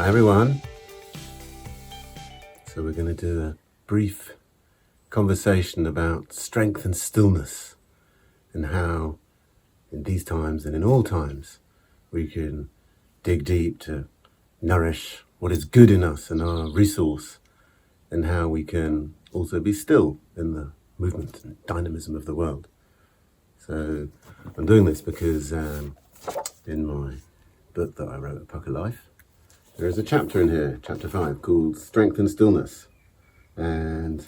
Hi everyone. So we're going to do a brief conversation about strength and stillness and how in these times and in all times we can dig deep to nourish what is good in us and our resource, and how we can also be still in the movement and dynamism of the world. So I'm doing this because in my book that I wrote, Pukka Life, there is a chapter in here, chapter 5, called Strength and Stillness. And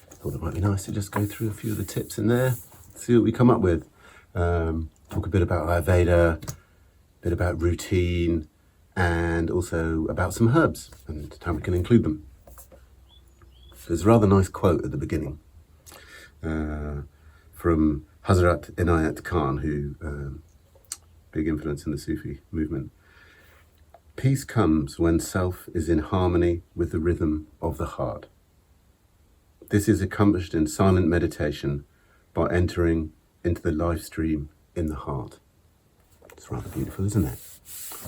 I thought it might be nice to just go through a few of the tips in there, see what we come up with. Talk a bit about Ayurveda, a bit about routine, and also about some herbs and how we can include them. There's a rather nice quote at the beginning from Hazrat Inayat Khan, who big influence in the Sufi movement. Peace comes when self is in harmony with the rhythm of the heart. This is accomplished in silent meditation by entering into the life stream in the heart. It's rather beautiful, isn't it?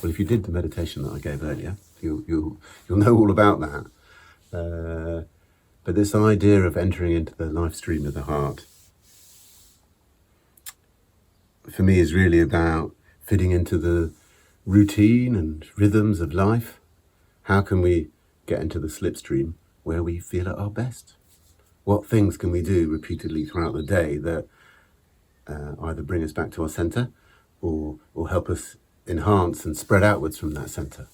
Well, if you did the meditation that I gave earlier, you'll know all about that. But this idea of entering into the life stream of the heart, for me, is really about fitting into the routine and rhythms of life. How can we get into the slipstream where we feel at our best? What things can we do repeatedly throughout the day that either bring us back to our centre or help us enhance and spread outwards from that centre?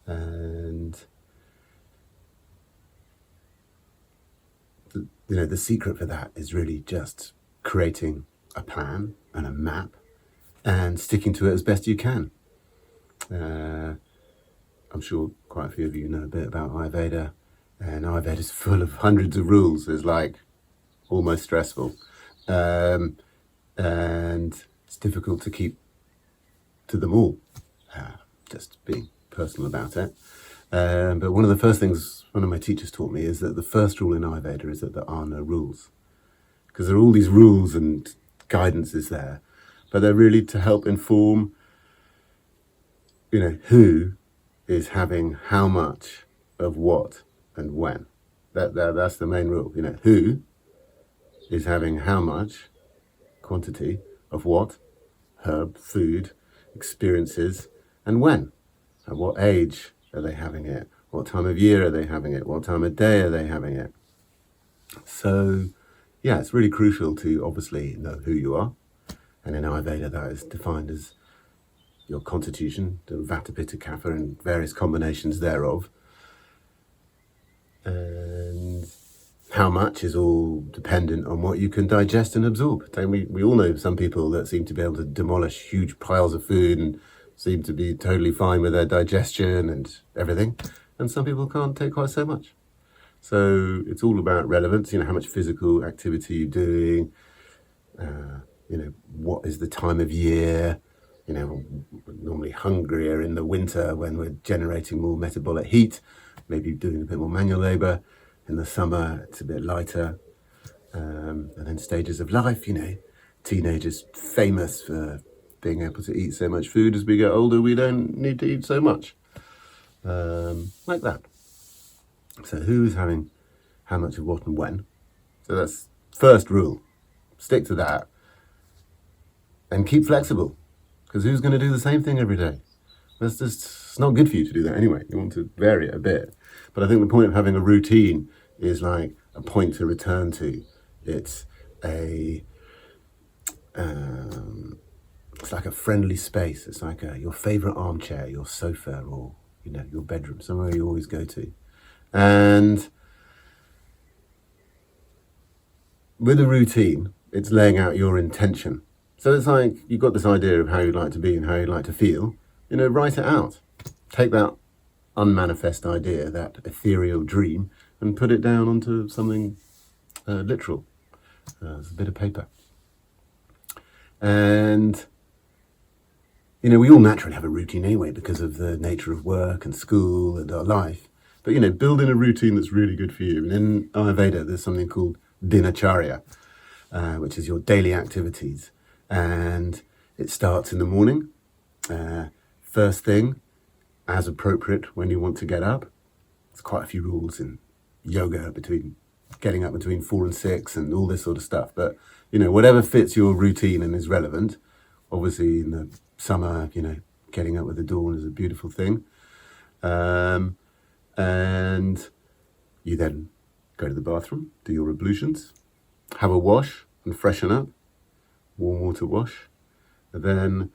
And the secret for that is really just creating a plan and a map and sticking to it as best you can. I'm sure quite a few of you know a bit about Ayurveda, and Ayurveda is full of hundreds of rules. It's like almost stressful, and it's difficult to keep to them all, just being personal about it. But one of the first things one of my teachers taught me is that the first rule in Ayurveda is that there are no rules, because there are all these rules and guidances there, but they're really to help inform who is having how much of what and when. That's the main rule. Who is having how much quantity of what, herb, food, experiences, and when. At what age are they having it? What time of year are they having it? What time of day are they having it? So, yeah, it's really crucial to obviously know who you are. And in Ayurveda, that is defined as your constitution, the Vata, Pitta, Kapha, and various combinations thereof. And how much is all dependent on what you can digest and absorb. We all know some people that seem to be able to demolish huge piles of food and seem to be totally fine with their digestion and everything. And some people can't take quite so much. So it's all about relevance, how much physical activity you're doing, what is the time of year. We're normally hungrier in the winter when we're generating more metabolic heat, maybe doing a bit more manual labour. In the summer, it's a bit lighter. And then stages of life, teenagers famous for being able to eat so much food. As we get older, we don't need to eat so much. Like that. So who's having how much of what and when? So that's first rule. Stick to that. And keep flexible. Because who's going to do the same thing every day? It's not good for you to do that anyway. You want to vary it a bit. But I think the point of having a routine is like a point to return to. It's it's like a friendly space. It's like your favourite armchair, your sofa, or your bedroom, somewhere you always go to. And with a routine, it's laying out your intention. So it's like you've got this idea of how you'd like to be and how you'd like to feel. Write it out. Take that unmanifest idea, that ethereal dream, and put it down onto something literal. It's a bit of paper. And, we all naturally have a routine anyway because of the nature of work and school and our life. But, building a routine that's really good for you. And in Ayurveda, there's something called dinacharya, which is your daily activities. And it starts in the morning. First thing, as appropriate when you want to get up. There's quite a few rules in yoga between getting up between 4 and 6 and all this sort of stuff. But, whatever fits your routine and is relevant. Obviously, in the summer, getting up with the dawn is a beautiful thing. And you then go to the bathroom, do your ablutions, have a wash and freshen up, warm water wash, and then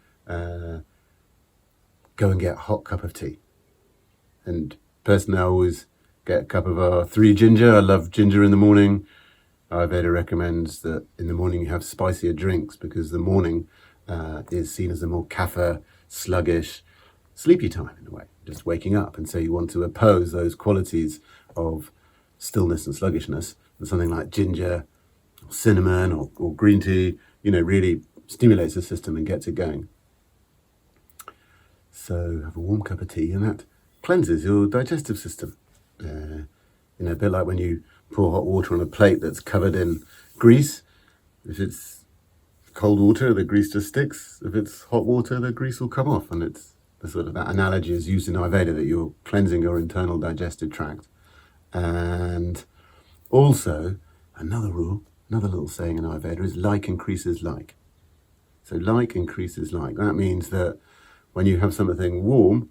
go and get a hot cup of tea. And personally, I always get a cup of 3 ginger. I love ginger in the morning. Ayurveda recommends that in the morning you have spicier drinks because the morning is seen as a more kapha, sluggish, sleepy time in a way, just waking up. And so you want to oppose those qualities of stillness and sluggishness. And something like ginger, or cinnamon, or green tea, really stimulates the system and gets it going. So have a warm cup of tea, and that cleanses your digestive system. A bit like when you pour hot water on a plate that's covered in grease. If it's cold water, the grease just sticks. If it's hot water, the grease will come off. And it's the sort of that analogy is used in Ayurveda, that you're cleansing your internal digestive tract. And also, another rule, another little saying in Ayurveda is like increases like. So like increases like. That means that when you have something warm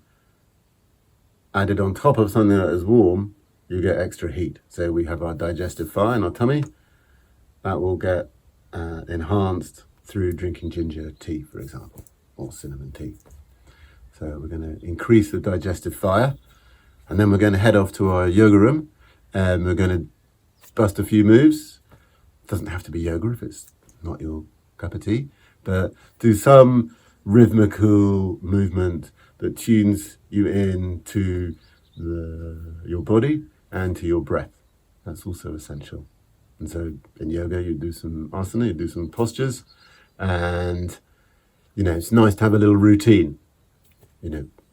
added on top of something that is warm, you get extra heat. So we have our digestive fire in our tummy. That will get enhanced through drinking ginger tea, for example, or cinnamon tea. So we're going to increase the digestive fire, and then we're going to head off to our yoga room, and we're going to bust a few moves. It doesn't have to be yoga if it's not your cup of tea, but do some rhythmical movement that tunes you in to your body and to your breath. That's also essential. And so in yoga, you do some asana, you do some postures, and, it's nice to have a little routine,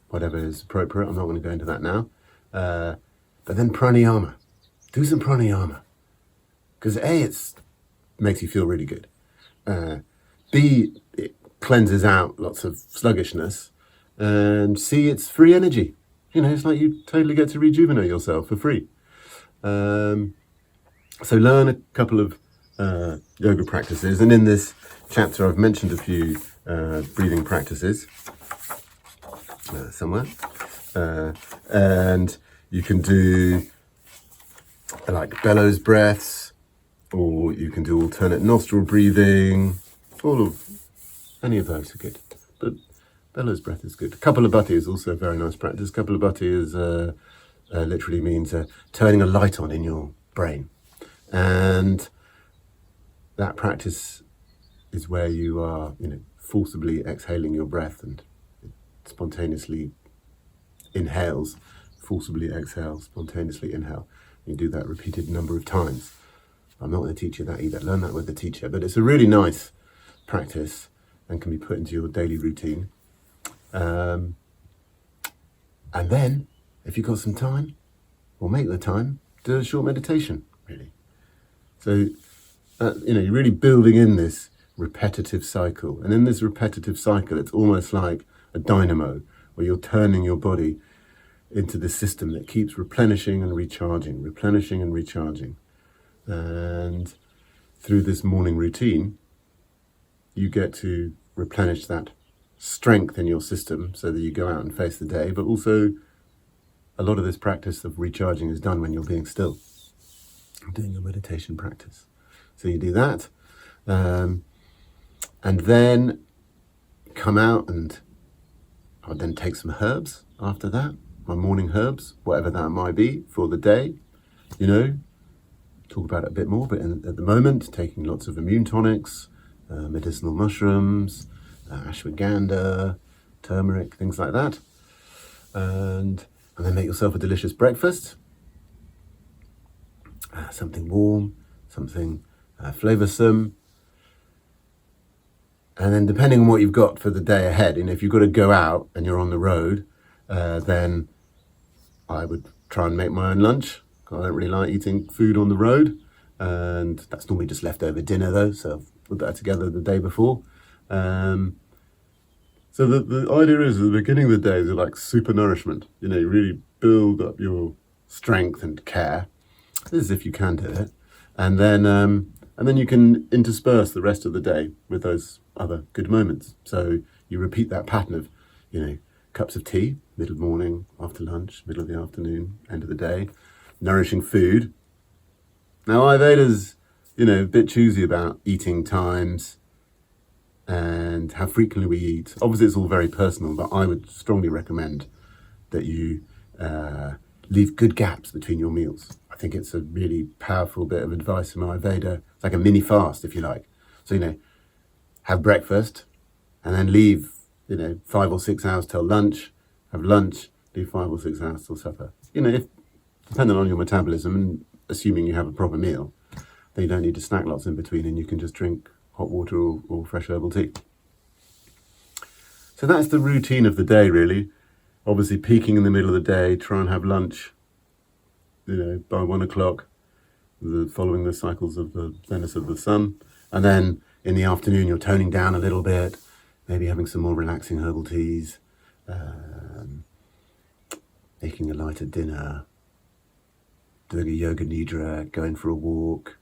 whatever is appropriate. I'm not going to go into that now. But then pranayama. Do some pranayama. Because A, it makes you feel really good. B, it cleanses out lots of sluggishness. And C, it's free energy. It's like you totally get to rejuvenate yourself for free. So learn a couple of yoga practices. And in this chapter, I've mentioned a few breathing practices somewhere. And you can do like bellows breaths, or you can do alternate nostril breathing. Any of those are good. But bellows breath is good. Kapalabhati is also a very nice practice. Kapalabhati is literally means turning a light on in your brain. And that practice is where you are, forcibly exhaling your breath, and it spontaneously inhales, forcibly exhales, spontaneously inhale. You do that repeated number of times. I'm not going to teach you that either. Learn that with the teacher. But it's a really nice practice and can be put into your daily routine. And then, if you've got some time, or make the time, do a short meditation, really. So, you're really building in this repetitive cycle. And in this repetitive cycle, it's almost like a dynamo, where you're turning your body into this system that keeps replenishing and recharging, replenishing and recharging. And through this morning routine, you get to replenish that strength in your system so that you go out and face the day. But also, a lot of this practice of recharging is done when you're being still, doing your meditation practice. So you do that, and then come out, and I'll then take some herbs after that, my morning herbs, whatever that might be for the day, talk about it a bit more, but at the moment, taking lots of immune tonics, medicinal mushrooms, ashwagandha, turmeric, things like that. And then make yourself a delicious breakfast. Something warm, something flavoursome. And then depending on what you've got for the day ahead, and if you've got to go out and you're on the road, then I would try and make my own lunch. I don't really like eating food on the road. And that's normally just leftover dinner though, so I've put that together the day before. So the idea is at the beginning of the day is like super nourishment. You really build up your strength and care, as if you can do it, and then you can intersperse the rest of the day with those other good moments. So you repeat that pattern of, cups of tea, middle of the morning, after lunch, middle of the afternoon, end of the day, nourishing food. Now Ayurveda's, a bit choosy about eating times and how frequently we eat. Obviously, it's all very personal, but I would strongly recommend that you leave good gaps between your meals. I think it's a really powerful bit of advice from Ayurveda. It's like a mini fast, if you like. So, have breakfast and then leave, 5 or 6 hours till lunch. Have lunch, leave 5 or 6 hours till supper. If depending on your metabolism and assuming you have a proper meal, then you don't need to snack lots in between and you can just drink hot water or fresh herbal tea. So that's the routine of the day, really. Obviously, peaking in the middle of the day, try and have lunch, by 1 o'clock, following the cycles of the zenith of the sun. And then in the afternoon, you're toning down a little bit, maybe having some more relaxing herbal teas, making a lighter dinner, doing a yoga nidra, going for a walk.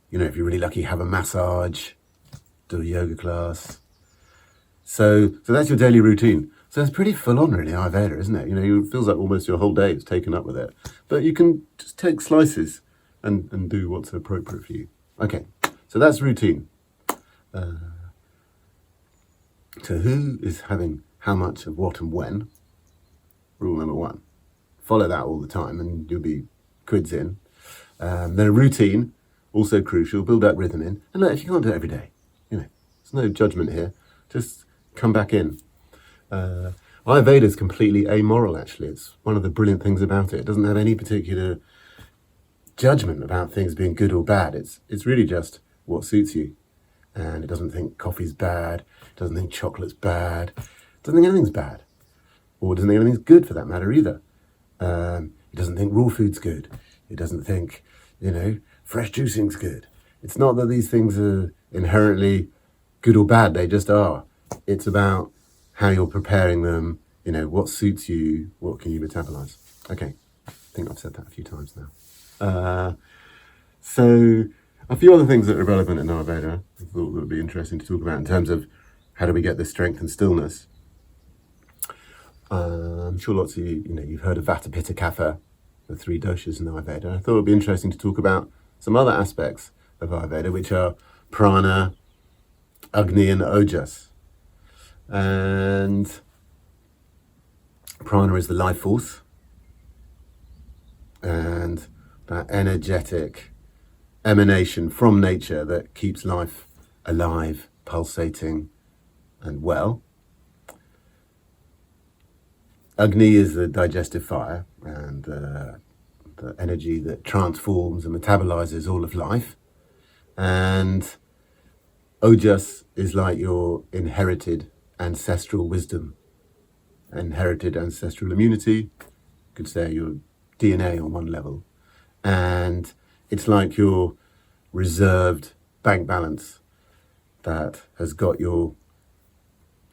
If you're really lucky, have a massage, do a yoga class. So that's your daily routine. So it's pretty full on, really, Ayurveda, isn't it? It feels like almost your whole day is taken up with it. But you can just take slices and do what's appropriate for you. Okay, so that's routine. So who is having how much of what and when? Rule number 1. Follow that all the time and you'll be quids in. Then a routine, also crucial, build that rhythm in. And look, if you can't do it every day, there's no judgment here. Just come back in. Ayurveda is completely amoral, actually. It's one of the brilliant things about it. It doesn't have any particular judgment about things being good or bad. It's really just what suits you. And it doesn't think coffee's bad, it doesn't think chocolate's bad, it doesn't think anything's bad. Or it doesn't think anything's good for that matter either. It doesn't think raw food's good. It doesn't think, fresh juicing's good. It's not that these things are inherently good or bad, they just are. It's about how you're preparing them, what suits you, what can you metabolize. Okay, I think I've said that a few times now. So a few other things that are relevant in Ayurveda I thought would be interesting to talk about in terms of how do we get this strength and stillness. I'm sure lots of you, you've heard of Vata, Pitta, Kapha, the 3 doshas in Ayurveda. I thought it would be interesting to talk about some other aspects of Ayurveda, which are Prana, Agni and Ojas. And Prana is the life force and that energetic emanation from nature that keeps life alive, pulsating and well. Agni is the digestive fire and the energy that transforms and metabolizes all of life. And Ojas is like your inherited ancestral wisdom, inherited ancestral immunity, you could say your DNA on one level. And it's like your reserved bank balance that has got your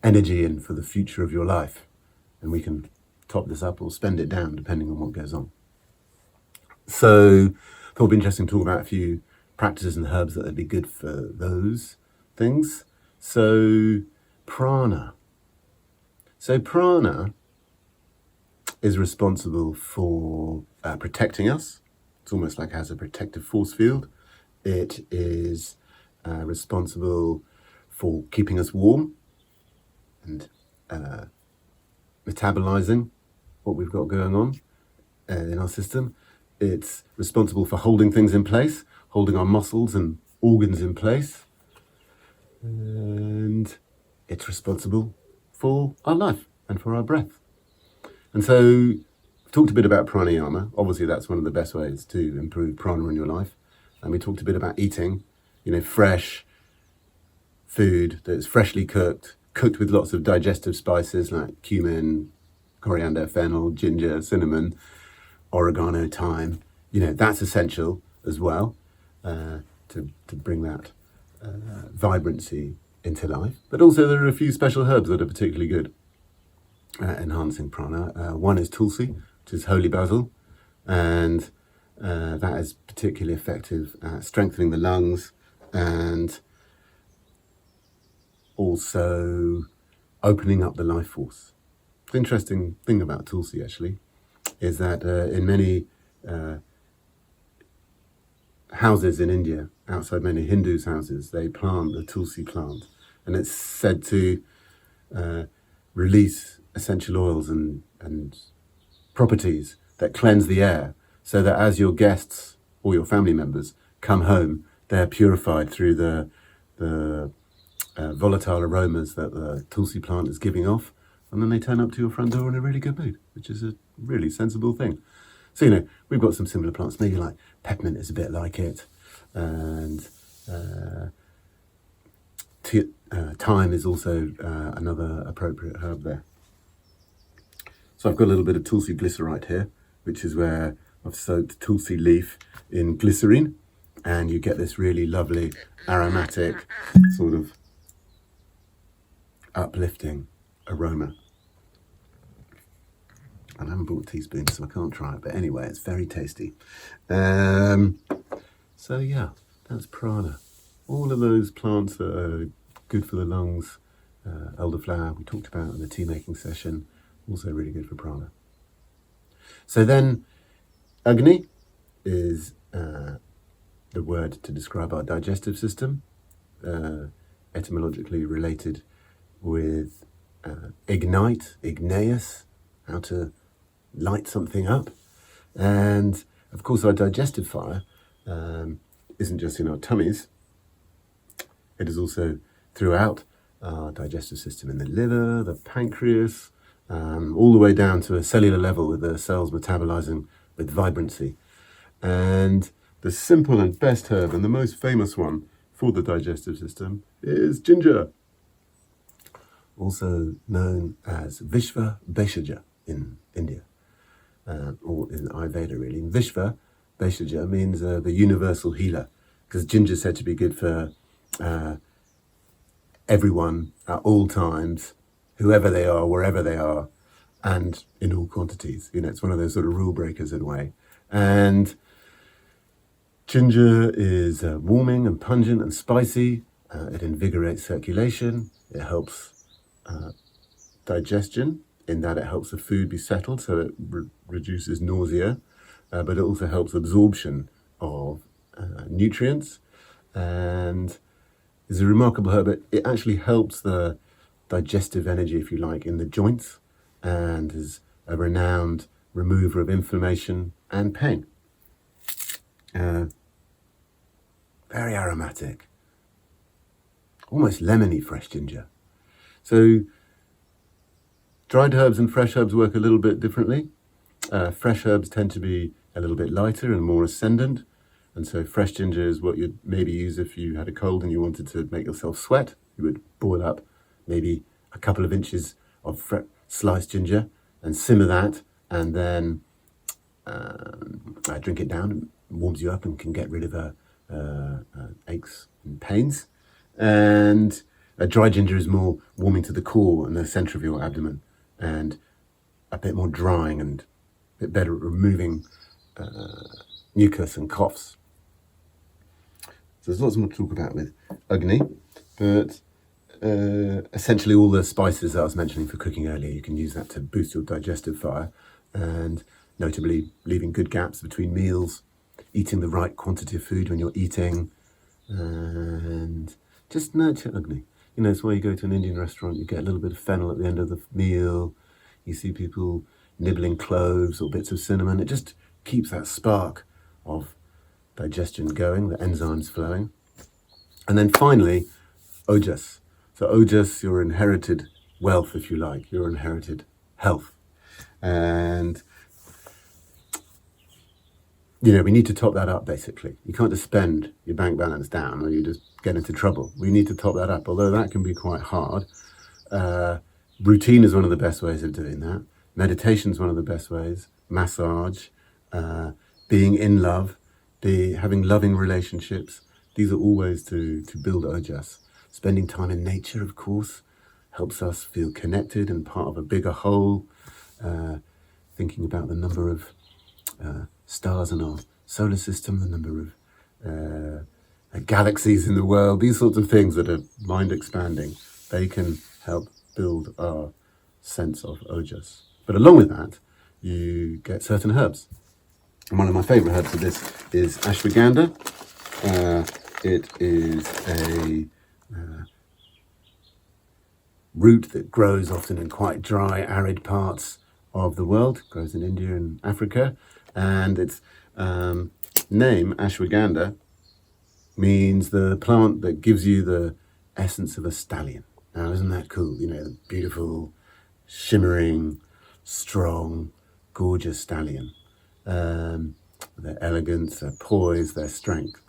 energy in for the future of your life. And we can top this up or spend it down depending on what goes on. So I thought it'd be interesting to talk about a few practices and herbs that would be good for those things. So Prana. So Prana is responsible for protecting us. It's almost like it has a protective force field. It is responsible for keeping us warm and metabolizing what we've got going on in our system. It's responsible for holding things in place, holding our muscles and organs in place. And it's responsible for our life and for our breath. And so we've talked a bit about pranayama. Obviously, that's one of the best ways to improve prana in your life. And we talked a bit about eating, fresh food that's freshly cooked with lots of digestive spices like cumin, coriander, fennel, ginger, cinnamon, oregano, thyme. That's essential as well to bring that vibrancy into life. But also there are a few special herbs that are particularly good at enhancing prana. One is tulsi, which is holy basil, and that is particularly effective at strengthening the lungs and also opening up the life force. The interesting thing about tulsi actually is that in many houses in India, outside many Hindus' houses, they plant the tulsi plant, and it's said to release essential oils and properties that cleanse the air, so that as your guests or your family members come home, they're purified through the volatile aromas that the tulsi plant is giving off, and then they turn up to your front door in a really good mood, which is a really sensible thing. So, we've got some similar plants. Maybe like peppermint is a bit like it, and thyme is also another appropriate herb there. So I've got a little bit of tulsi glycerite here, which is where I've soaked tulsi leaf in glycerine, and you get this really lovely aromatic sort of uplifting aroma. I haven't brought teaspoons, so I can't try it, but anyway, it's very tasty. So yeah, that's prana. All of those plants that are good for the lungs, elderflower we talked about in the tea making session, also really good for prana. So then agni is the word to describe our digestive system, etymologically related with ignite, igneus, how to light something up. And of course our digestive fire isn't just in our tummies, it is also throughout our digestive system, in the liver, the pancreas, all the way down to a cellular level with the cells metabolizing with vibrancy. And the simple and best herb, and the most famous one for the digestive system, is ginger, also known as Vishva Bheshaja in India, or in Ayurveda really. And Vishva Bheshaja means the universal healer, because ginger is said to be good for everyone at all times, whoever they are, wherever they are, and in all quantities. It's one of those sort of rule breakers in a way. And ginger is warming and pungent and spicy. It invigorates circulation. It helps digestion, in that it helps the food be settled, so it reduces nausea, but it also helps absorption of nutrients, and is a remarkable herb. It actually helps the digestive energy, if you like, in the joints, and is a renowned remover of inflammation and pain. Very aromatic, almost lemony fresh ginger. So dried herbs and fresh herbs work a little bit differently. Fresh herbs tend to be a little bit lighter and more ascendant, and so fresh ginger is what you'd maybe use if you had a cold and you wanted to make yourself sweat. You would boil up maybe a couple of inches of sliced ginger and simmer that, and then drink it down. It warms you up and can get rid of aches and pains. And dry ginger is more warming to the core and the centre of your abdomen, and a bit more drying and a bit better at removing mucus and coughs. So there's lots more to talk about with agni, but essentially all the spices that I was mentioning for cooking earlier, you can use that to boost your digestive fire, and notably leaving good gaps between meals, eating the right quantity of food when you're eating, and just nurture agni. It's why you go to an Indian restaurant, you get a little bit of fennel at the end of the meal, you see people nibbling cloves or bits of cinnamon. It just keeps that spark of digestion going, the enzymes flowing. And then finally, ojas. So ojas, your inherited wealth, if you like, your inherited health. And we need to top that up, basically. You can't just spend your bank balance down or you just get into trouble. We need to top that up, although that can be quite hard. Routine is one of the best ways of doing that. Meditation is one of the best ways. Massage, being in love, having loving relationships. These are all ways to build ojas. Spending time in nature, of course, helps us feel connected and part of a bigger whole. Thinking about the number of stars in our solar system, the number of galaxies in the world, these sorts of things that are mind expanding, they can help build our sense of ojas. But along with that, you get certain herbs. And one of my favourite herbs of this is ashwagandha. It is a root that grows often in quite dry, arid parts of the world. It grows in India and Africa. And its name, ashwagandha, means the plant that gives you the essence of a stallion. Now, isn't that cool? You know, the beautiful, shimmering, strong, gorgeous stallion. Their elegance, their poise, their strength.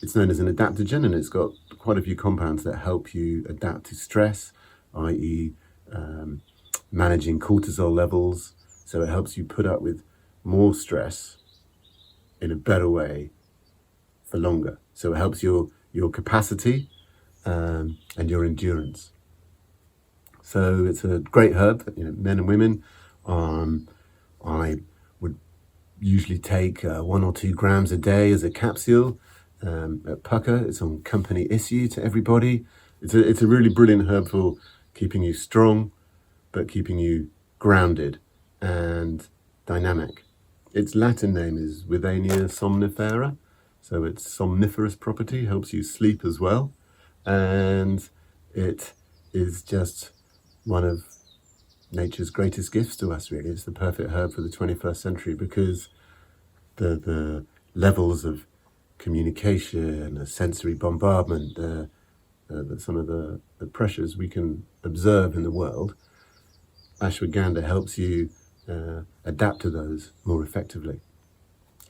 It's known as an adaptogen, and it's got quite a few compounds that help you adapt to stress, i.e. Managing cortisol levels. So it helps you put up with more stress in a better way for longer. So it helps your capacity and your endurance. So it's a great herb that, men and women. I would usually take 1 or 2 grams a day as a capsule. At Pukka, it's on company issue to everybody. It's a really brilliant herb for keeping you strong, but keeping you grounded and dynamic. Its Latin name is Withania somnifera, so its somniferous property helps you sleep as well, and it is just one of nature's greatest gifts to us, really. It's the perfect herb for the 21st century because the levels of communication, a sensory bombardment, some of the pressures we can observe in the world, ashwagandha helps you adapt to those more effectively.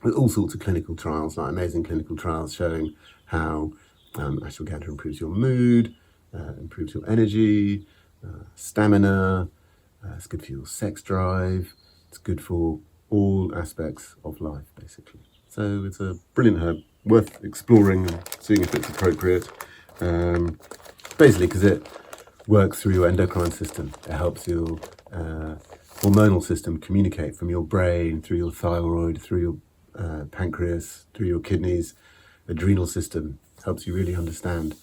With all sorts of clinical trials, like amazing clinical trials showing how ashwagandha improves your mood, improves your energy, stamina, it's good for your sex drive, it's good for all aspects of life, basically. So it's a brilliant herb, worth exploring and seeing if it's appropriate. Basically because it works through your endocrine system. It helps your hormonal system communicate from your brain, through your thyroid, through your pancreas, through your kidneys, adrenal system. Helps you really understand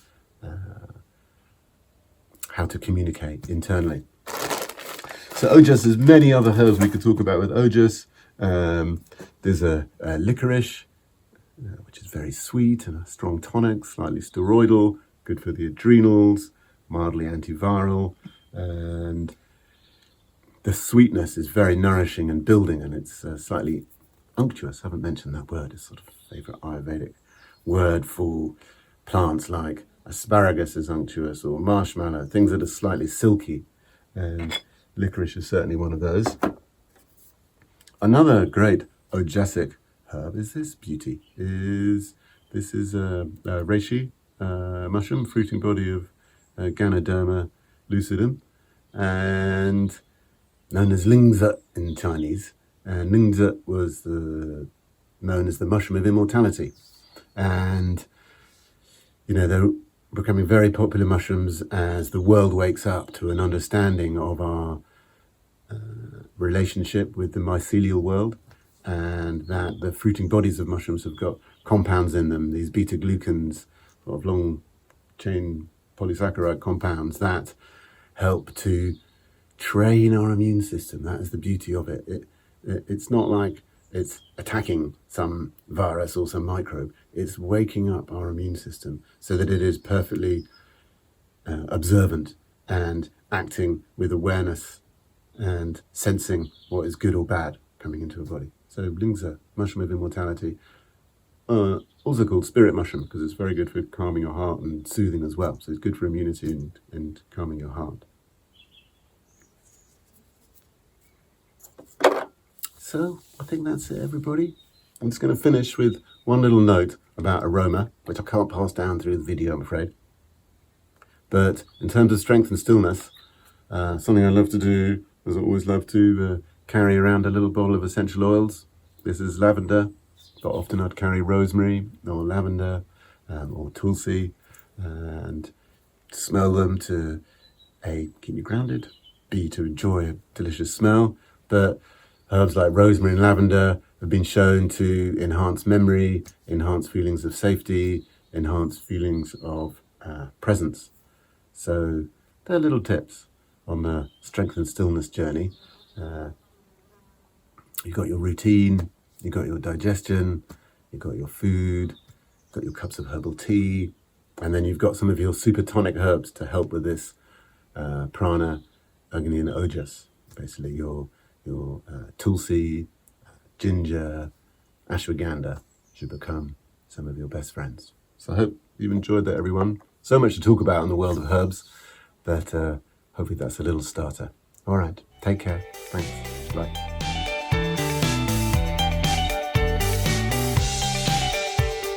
how to communicate internally. So ojas, there's many other herbs we could talk about with ojas. There's a licorice, which is very sweet and a strong tonic, slightly steroidal, good for the adrenals, mildly antiviral, and the sweetness is very nourishing and building, and it's slightly unctuous. I haven't mentioned that word. It's sort of a favourite Ayurvedic word for plants like asparagus is unctuous, or marshmallow, things that are slightly silky, and licorice is certainly one of those. Another great ojasic herb is this beauty. This is a reishi mushroom, fruiting body of Ganoderma lucidum, and known as lingzi in Chinese. Lingzi was known as the mushroom of immortality, and they're becoming very popular mushrooms as the world wakes up to an understanding of our relationship with the mycelial world, and that the fruiting bodies of mushrooms have got compounds in them, these beta-glucans, sort of long-chain polysaccharide compounds that help to train our immune system. That is the beauty of it. It's not like it's attacking some virus or some microbe. It's waking up our immune system so that it is perfectly observant and acting with awareness and sensing what is good or bad coming into a body. So lingzi, mushroom of immortality, also called spirit mushroom because it's very good for calming your heart and soothing as well. So it's good for immunity and calming your heart. So I think that's it, everybody. I'm just going to finish with one little note about aroma, which I can't pass down through the video, I'm afraid. But in terms of strength and stillness, something I love to do, as I always love to carry around a little bottle of essential oils. This is lavender, but often I'd carry rosemary or lavender or tulsi. and smell them to A, keep you grounded, B, to enjoy a delicious smell. But herbs like rosemary and lavender have been shown to enhance memory, enhance feelings of safety, enhance feelings of presence. So they're little tips on the strength and stillness journey. You've got your routine, you've got your digestion, you've got your food, you've got your cups of herbal tea, and then you've got some of your super tonic herbs to help with this prana, agni and ojas. Basically your tulsi, ginger, ashwagandha should become some of your best friends. So I hope you've enjoyed that, everyone. So much to talk about in the world of herbs, but hopefully that's a little starter. All right, take care. Thanks. Bye.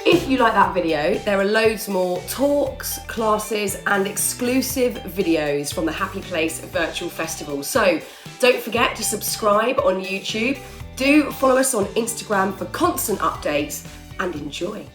If you like that video, there are loads more talks, classes and exclusive videos from the Happy Place Virtual Festival. So don't forget to subscribe on YouTube. Do follow us on Instagram for constant updates and enjoy.